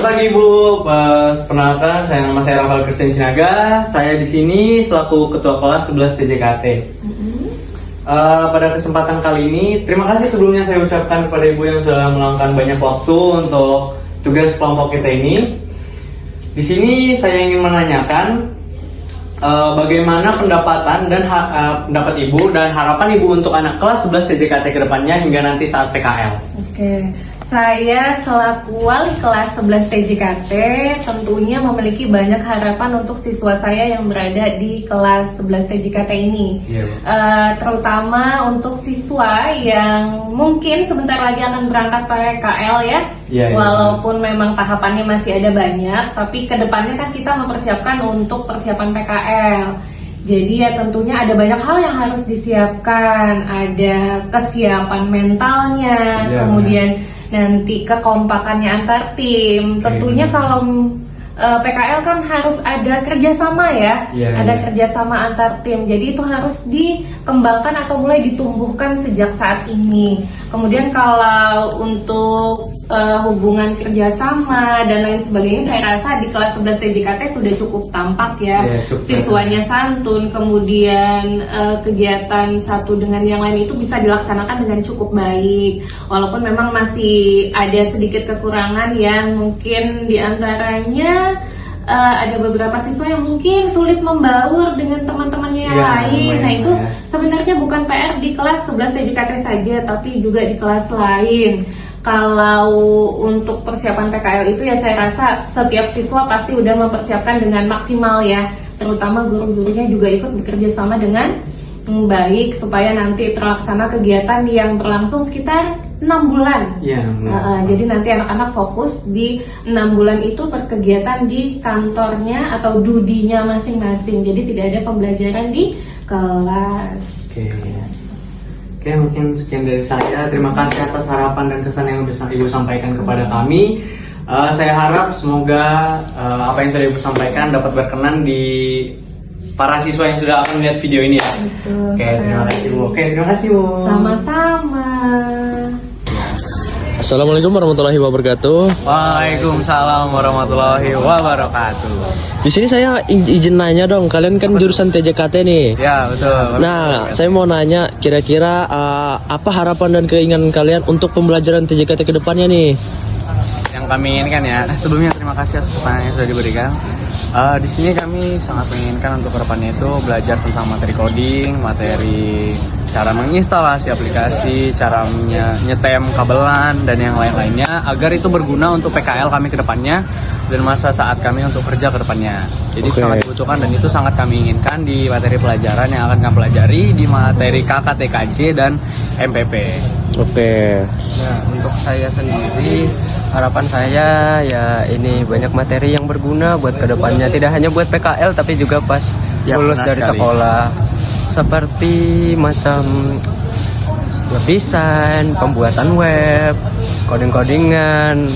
pagi Bu, perkenalkan nama saya Rafael Christian Sinaga. Saya di sini selaku Ketua Kelas 11 TJKT. Pada kesempatan kali ini, terima kasih sebelumnya saya ucapkan kepada Ibu yang sudah meluangkan banyak waktu untuk tugas kelompok kita ini. Di sini saya ingin menanyakan bagaimana pendapatan dan pendapat Ibu dan harapan Ibu untuk anak kelas 11 TJKT ke depannya hingga nanti saat PKL. Oke. Saya selaku wali kelas 11 TJKT tentunya memiliki banyak harapan untuk siswa saya yang berada di kelas 11 TJKT ini. Terutama untuk siswa yang mungkin sebentar lagi akan berangkat PKL ya. Walaupun memang tahapannya masih ada banyak, tapi kedepannya kan kita mempersiapkan untuk persiapan PKL. Jadi ya tentunya ada banyak hal yang harus disiapkan. Ada kesiapan mentalnya, kemudian nanti kekompakannya antar tim. Tentunya kalau PKL kan harus ada kerjasama ya, ada kerjasama antar tim. Jadi itu harus dikembangkan atau mulai ditumbuhkan sejak saat ini. Kemudian kalau untuk hubungan kerjasama dan lain sebagainya, saya rasa di kelas 11 TJKT sudah cukup tampak ya. Siswanya santun, kemudian kegiatan satu dengan yang lain itu bisa dilaksanakan dengan cukup baik. Walaupun memang masih ada sedikit kekurangan yang mungkin diantaranya ada beberapa siswa yang mungkin sulit membaur dengan teman-temannya yang lain. Nah itu sebenarnya bukan PR di kelas 11 TJKT saja, tapi juga di kelas lain. Kalau untuk persiapan PKL itu ya saya rasa setiap siswa pasti udah mempersiapkan dengan maksimal ya. Terutama guru-gurunya juga ikut bekerja sama dengan baik supaya nanti terlaksana kegiatan yang berlangsung sekitar 6 bulan. Jadi nanti anak-anak fokus di 6 bulan itu berkegiatan di kantornya atau dudinya masing-masing. Jadi tidak ada pembelajaran di kelas. Oke, mungkin sekian dari saya. Terima kasih atas harapan dan kesan yang sudah Ibu sampaikan kepada kami. Saya harap semoga apa yang sudah Ibu sampaikan dapat berkenan di para siswa yang sudah akan melihat video ini ya. Terima kasih Bu. Terima kasih Bu. Sama-sama. Assalamualaikum warahmatullahi wabarakatuh. Waalaikumsalam warahmatullahi wabarakatuh. Di sini saya izin nanya dong, kalian kan jurusan TJKT nih. Ya betul. Nah, saya mau nanya kira-kira apa harapan dan keinginan kalian untuk pembelajaran TJKT ke depannya nih? Yang kami inginkan ya, sebelumnya terima kasih atas pertanyaan yang sudah diberikan. Di sini kami sangat menginginkan untuk kedepannya itu belajar tentang materi coding, materi cara menginstalasi aplikasi, cara nyetem kabelan dan yang lain-lainnya agar itu berguna untuk PKL kami kedepannya dan masa saat kami untuk kerja kedepannya. Jadi sangat dibutuhkan dan itu sangat kami inginkan di materi pelajaran yang akan kami pelajari di materi KKTKJ dan MPP. Nah, untuk saya sendiri harapan saya ya ini banyak materi yang berguna buat kedepannya, tidak hanya buat PKL tapi juga pas lulus dari sekolah, seperti macam web design, pembuatan web, coding-codingan,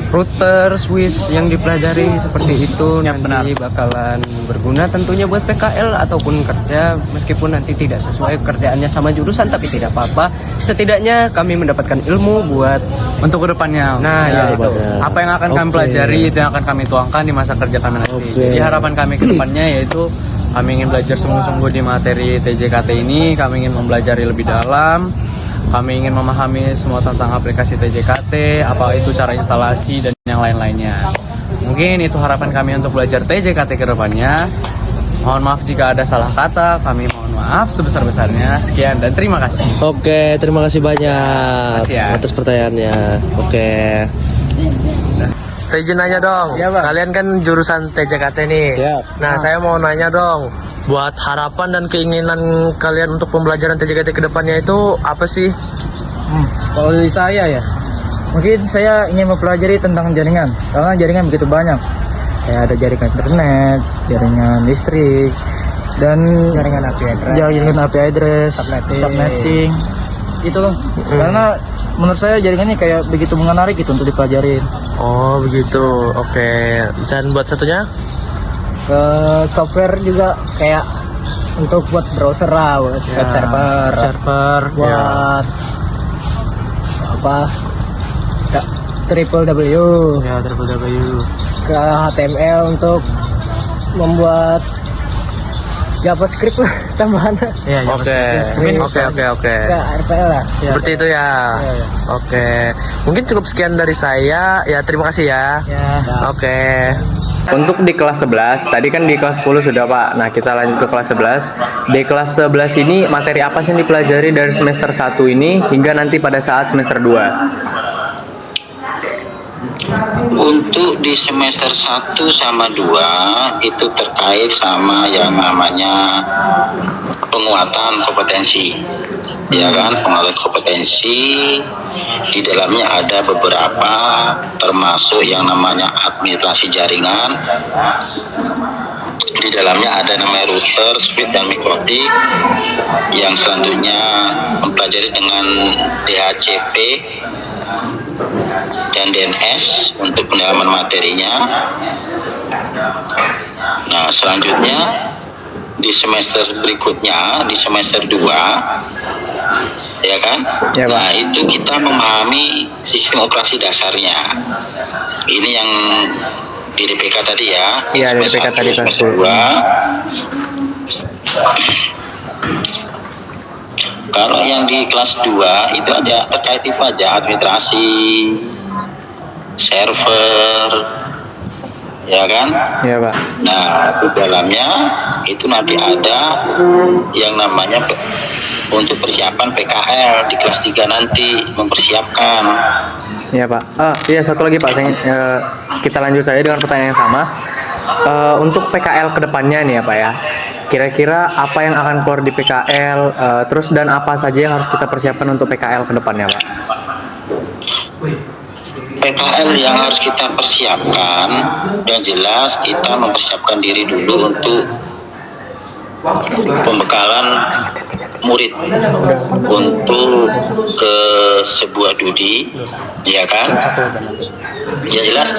router, switch yang dipelajari seperti itu nanti bakalan berguna tentunya buat PKL ataupun kerja, meskipun nanti tidak sesuai pekerjaannya sama jurusan tapi tidak apa-apa, setidaknya kami mendapatkan ilmu buat untuk kedepannya. Nah ya itu apa yang akan kami pelajari itu yang akan kami tuangkan di masa kerja kami nanti. Jadi harapan kami kedepannya yaitu kami ingin belajar sungguh-sungguh di materi TJKT ini, kami ingin mempelajari lebih dalam. Kami ingin memahami semua tentang aplikasi TJKT, apa itu cara instalasi dan yang lain-lainnya. Mungkin itu harapan kami untuk belajar TJKT ke depannya. Mohon maaf jika ada salah kata, kami mohon maaf sebesar-besarnya. Sekian dan terima kasih. Terima kasih banyak atas pertanyaannya. Saya izin nanya dong, kalian kan jurusan TJKT nih. Nah, saya mau nanya dong, buat harapan dan keinginan kalian untuk pembelajaran TJKT ke depannya itu apa sih? Kalau dari saya ya, mungkin saya ingin mempelajari tentang jaringan, karena jaringan begitu banyak. Kayak ada jaringan internet, jaringan listrik, dan jaringan IP address, subnetting. Itu loh. Karena menurut saya jaringan ini kayak begitu menarik gitu untuk dipelajarin. Oh begitu, Dan buat satunya? Ke software juga kayak untuk buat browser lah, buat web server, buat apa triple W. Ya, www. Ke HTML untuk membuat JavaScript lah tambahannya. Iya, oke. Ke RPL lah. Ya. Seperti itu ya. Iya, iya. Oke. Mungkin cukup sekian dari saya. Ya, terima kasih ya. Ya. Oke. Untuk di kelas 11, tadi kan di kelas 10 sudah Pak. Nah kita lanjut ke kelas 11. Di kelas 11 ini materi apa sih yang dipelajari dari semester 1 ini hingga nanti pada saat semester 2? Untuk di semester 1 sama 2 itu terkait sama yang namanya penguatan kompetensi. Ya kan, penguatan kompetensi di dalamnya ada beberapa termasuk yang namanya administrasi jaringan. Di dalamnya ada namanya router, switch dan mikrotik. Yang selanjutnya mempelajari dengan DHCP dan DNS untuk pendalaman materinya. Nah, selanjutnya di semester berikutnya, di semester 2, ya kan? Ya, Pak. Nah, itu kita memahami sistem operasi dasarnya. Ini yang di DPK tadi ya. Iya, di DPK tadi kelas semester 2. Kalau yang di kelas 2 itu aja terkait itu aja, administrasi, server, ya kan? Iya Pak. Nah, di dalamnya itu nanti ada yang namanya untuk persiapan PKL di kelas 3 nanti mempersiapkan. Iya Pak. Iya satu lagi Pak. Kita lanjut saja dengan pertanyaan yang sama. Untuk PKL kedepannya nih ya Pak ya. Kira-kira apa yang akan keluar di PKL, terus dan apa saja yang harus kita persiapkan untuk PKL kedepannya Pak? PKL yang harus kita persiapkan, yang jelas kita mempersiapkan diri dulu untuk pembekalan murid untuk ke sebuah studi, ya kan? Ya jelas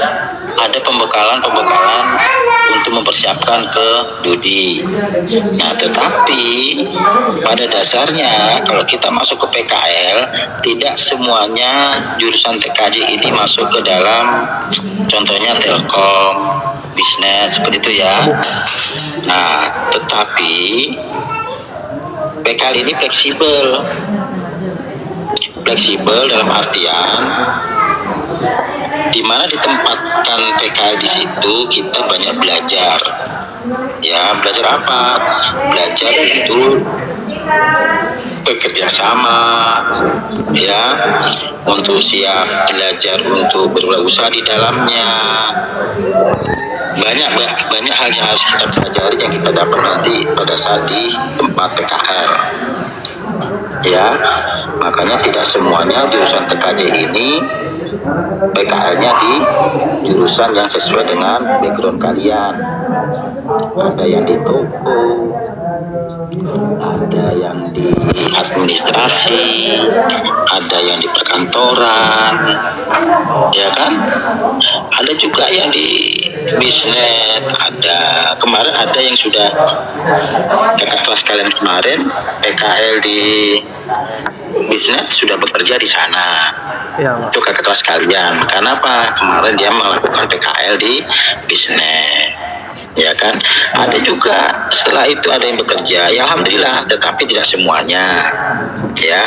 ada pembekalan untuk mempersiapkan ke studi. Nah, tetapi pada dasarnya kalau kita masuk ke PKL, tidak semuanya jurusan TKJ ini masuk ke dalam, contohnya Telkom, bisnis seperti itu ya. Nah, tetapi PKL ini fleksibel dalam artian di mana ditempatkan PKL di situ kita banyak belajar. Ya, belajar apa? Belajar itu bekerja sama, ya, untuk siap belajar untuk berwirausaha di dalamnya. Banyak hal yang harus kita pelajari yang kita dapat nanti pada saat di tempat PKL. Ya, makanya tidak semuanya jurusan TKJ ini PKL-nya di jurusan yang sesuai dengan background kalian. Ada yang di toko, ada yang di administrasi, ada yang di perkantoran, ya kan? Ada juga yang di bisnis, kemarin ada yang sudah kakak kelas kalian kemarin PKL di bisnis sudah bekerja di sana. Ya, Itu kakak kelas kalian. Kenapa? Kemarin dia melakukan PKL di bisnis. Ya kan, ada juga setelah itu ada yang bekerja, ya alhamdulillah, tetapi tidak semuanya, ya.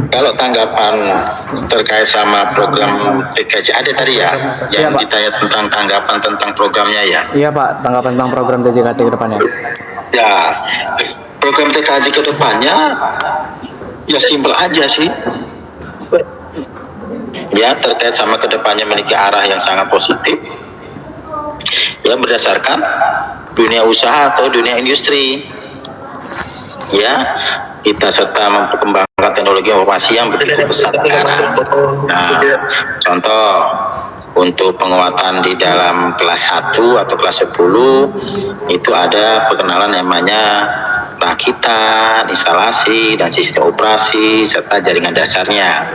Kalau tanggapan terkait sama program TKJ ada tadi ya, yang ditanya tentang tanggapan tentang programnya ya. Iya Pak, tanggapan tentang program TJKT ke depannya. Ya, program TKJ ke depannya ya simpel aja sih. Ya, terkait sama kedepannya memiliki arah yang sangat positif. Ya, berdasarkan dunia usaha atau dunia industri. Ya, kita serta memperkembangkan teknologi informasi yang begitu pesat sekarang. Nah, contoh untuk penguatan di dalam kelas 1 atau kelas 10 itu ada pengenalan namanya rakitan, instalasi dan sistem operasi serta jaringan dasarnya.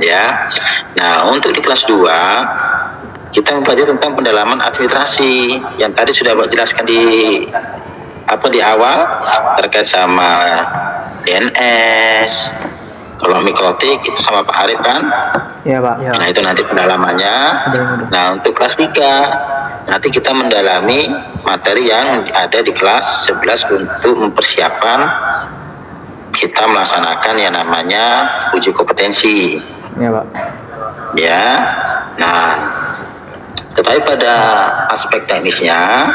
Ya. Nah, untuk di kelas 2 kita mempelajari tentang pendalaman administrasi yang tadi sudah Pak jelaskan di apa di awal terkait sama DNS. Kalau mikrotik itu sama Pak Arif kan? Iya Pak. Ya. Nah itu nanti pendalamannya. Nah untuk kelas 3 nanti kita mendalami materi yang ada di kelas 11 untuk mempersiapkan kita melaksanakan yang namanya uji kompetensi. Iya Pak. Ya. Nah, tetapi pada aspek teknisnya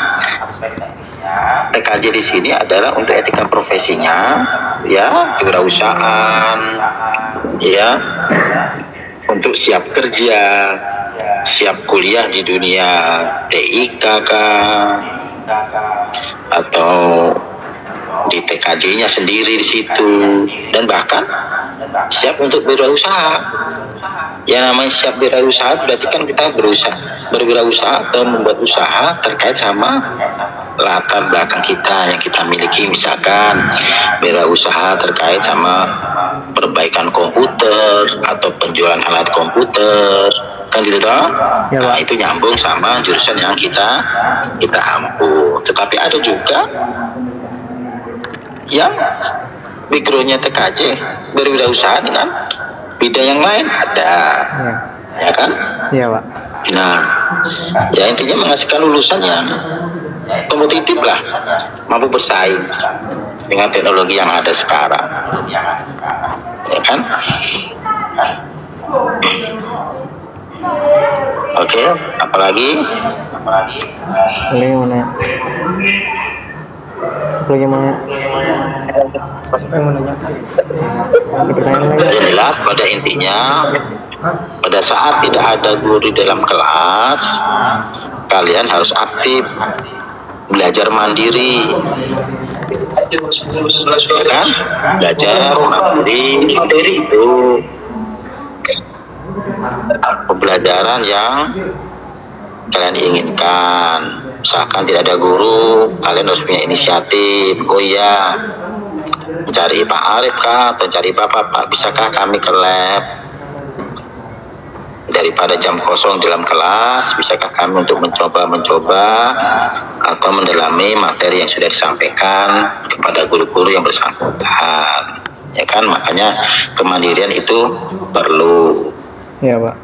TKJ di sini adalah untuk etika profesinya, ya, kewirausahaan, ya, untuk siap kerja, siap kuliah di dunia TIK atau di TKJ-nya sendiri di situ, dan bahkan siap untuk berwirausaha. Yang namanya siap berwirausaha berarti kan kita berwirausaha atau membuat usaha terkait sama latar belakang kita yang kita miliki, misalkan berwirausaha terkait sama perbaikan komputer atau penjualan alat komputer, kan gitu toh? Ya, Nah, Pak. itu nyambung sama jurusan yang kita ampu. Tetapi ada juga yang backgroundnya TKJ berwirausaha dengan bidang yang lain, ada, ya kan? Iya Pak. Nah, ya intinya menghasilkan lulusan yang kompetitif lah, mampu bersaing dengan teknologi yang ada sekarang, ya kan? Oke, apalagi? Lagi mana? Lagi mana? Yang jelas pada intinya, pada saat tidak ada guru dalam kelas, kalian harus aktif belajar mandiri, ya kan? Belajar mandiri itu pembelajaran yang kalian inginkan. Misalkan tidak ada guru, kalian harus punya inisiatif. Oh iya, cari Pak Arif kah atau cari Pak, bisakah kami ke lab daripada jam kosong dalam kelas, bisakah kami untuk mencoba atau mendalami materi yang sudah disampaikan kepada guru-guru yang bersangkutan, ya kan? Makanya kemandirian itu perlu. Iya Pak.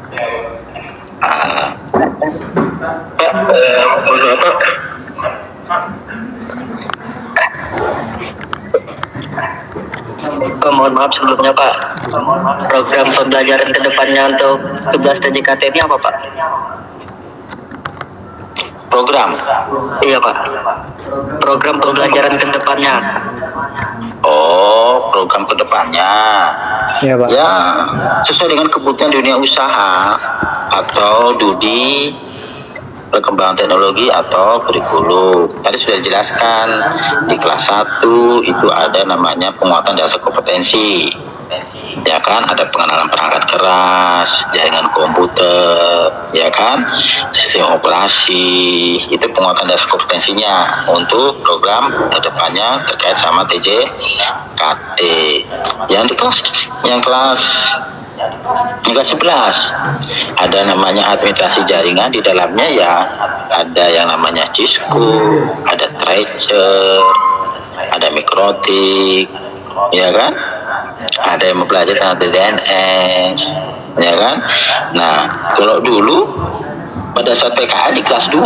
Mohon maaf sebelumnya Pak, program pembelajaran kedepannya untuk 11 TJKT ini apa Pak? Program? Iya Pak, program pembelajaran kedepannya. Oh, program kedepannya. Iya Pak. Ya, sesuai dengan kebutuhan dunia usaha atau DUDI, perkembangan teknologi atau kurikulum. Tadi sudah dijelaskan di kelas 1 itu ada namanya penguatan dasar kompetensi. Ya kan, ada pengenalan perangkat keras, jaringan komputer, ya kan, sistem operasi, itu penguatan dasar kompetensinya untuk program kedepannya terkait sama TJKT. Yang di kelas 11 ada namanya administrasi jaringan, di dalamnya ya ada yang namanya Cisco, ada Tracer, ada mikrotik, ya kan, ada yang mempelajari tentang DNS, ya kan. Nah, kalau dulu pada saat PKL di kelas 2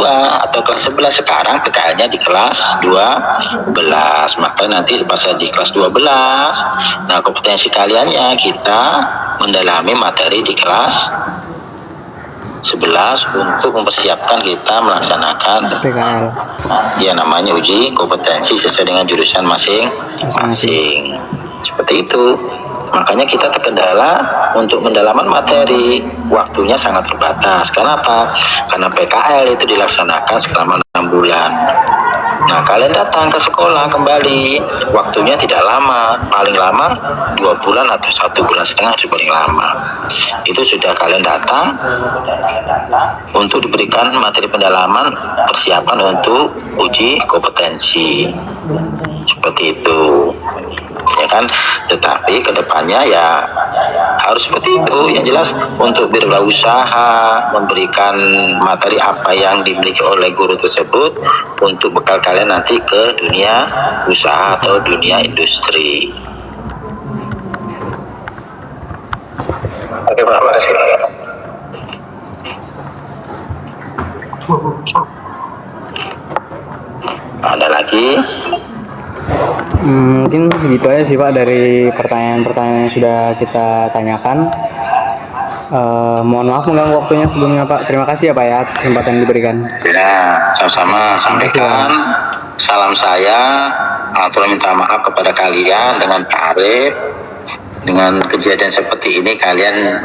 atau kelas 11, sekarang PKL-nya di kelas 12. Maka nanti pas di kelas 12, nah kompetensi kaliannya kita mendalami materi di kelas 11 untuk mempersiapkan kita melaksanakan PKL. ya namanya uji kompetensi sesuai dengan jurusan masing-masing. Seperti itu. Makanya kita terkendala untuk pendalaman materi, waktunya sangat terbatas. Kenapa? Karena PKL itu dilaksanakan selama 6 bulan. Nah, kalian datang ke sekolah kembali, waktunya tidak lama, paling lama 2 bulan atau 1,5 bulan itu paling lama. Itu sudah kalian datang untuk diberikan materi pendalaman, persiapan untuk uji kompetensi. Seperti itu. ya kan. Tetapi kedepannya ya harus seperti itu. Yang jelas untuk berwirausaha, memberikan materi apa yang dimiliki oleh guru tersebut untuk bekal kalian nanti ke dunia usaha atau dunia industri. Oke Pak, makasih. Ada lagi? Mungkin segitu aja sih Pak dari pertanyaan-pertanyaan yang sudah kita tanyakan. Mohon maaf mengganggu waktunya sebelumnya Pak. Terima kasih ya Pak ya atas kesempatan yang diberikan. Ya, sama-sama sampaikan salam saya. Atur minta maaf kepada kalian dengan Pak Arif. Dengan kejadian seperti ini kalian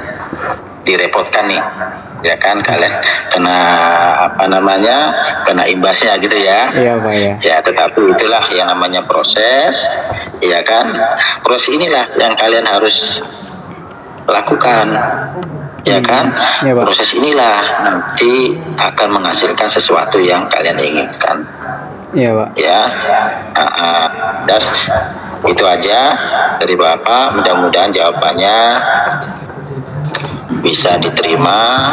direpotkan nih, ya kan, kalian kena kena imbasnya gitu ya. Iya Pak ya. Ya, tetapi itulah yang namanya proses, ya kan. Proses inilah yang kalian harus lakukan, ya kan. Iya, Pak. Proses inilah nanti akan menghasilkan sesuatu yang kalian inginkan. Iya Pak. Ya, das itu aja dari Bapak. Mudah-mudahan jawabannya bisa diterima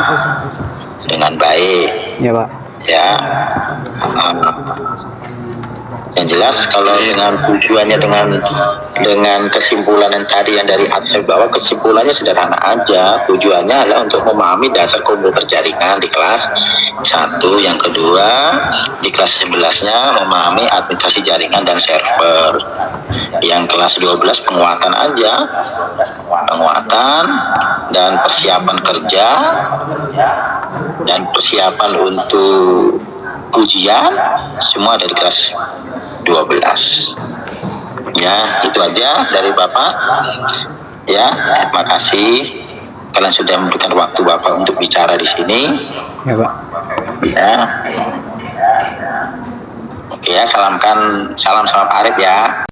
dengan baik. Iya Pak. Ya, yang jelas kalau dengan tujuannya dengan kesimpulan yang tadi yang dari atas sampai bawah, kesimpulannya sederhana aja. Tujuannya adalah untuk memahami dasar komputer jaringan di kelas 1, yang kedua di kelas 11-nya memahami administrasi jaringan dan server, yang kelas 12 penguatan aja, penguatan dan persiapan kerja dan persiapan untuk ujian semua dari kelas 12. Ya, itu aja dari Bapak. Ya, terima kasih kalian sudah memberikan waktu Bapak untuk bicara di sini. Ya Pak. Ya. Oke ya, salam sama Pak Arif ya.